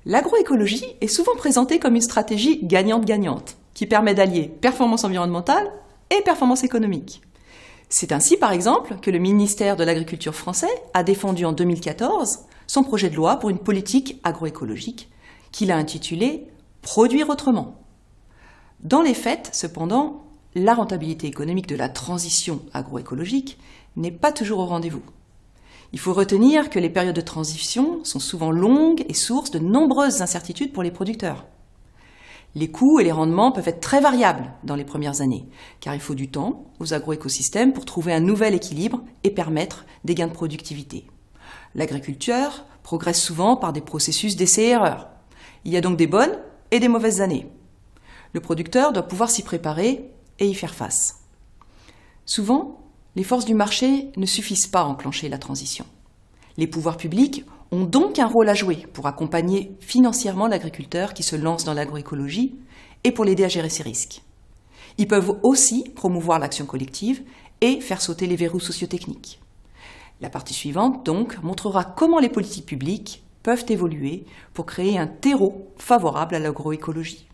L'agroécologie est souvent présentée comme une stratégie gagnante-gagnante, qui permet d'allier performance environnementale et performance économique. C'est ainsi, par exemple, que le ministère de l'Agriculture français a défendu en 2014 son projet de loi pour une politique agroécologique, qu'il a intitulé « Produire autrement ». Dans les faits, cependant, la rentabilité économique de la transition agroécologique n'est pas toujours au rendez-vous. Il faut retenir que les périodes de transition sont souvent longues et source de nombreuses incertitudes pour les producteurs. Les coûts et les rendements peuvent être très variables dans les premières années, car il faut du temps aux agroécosystèmes pour trouver un nouvel équilibre et permettre des gains de productivité. L'agriculteur progresse souvent par des processus d'essai-erreur. Il y a donc des bonnes et des mauvaises années. Le producteur doit pouvoir s'y préparer et y faire face. Souvent, les forces du marché ne suffisent pas à enclencher la transition. Les pouvoirs publics ont donc un rôle à jouer pour accompagner financièrement l'agriculteur qui se lance dans l'agroécologie et pour l'aider à gérer ses risques. Ils peuvent aussi promouvoir l'action collective et faire sauter les verrous sociotechniques. La partie suivante, donc, montrera comment les politiques publiques peuvent évoluer pour créer un terreau favorable à l'agroécologie.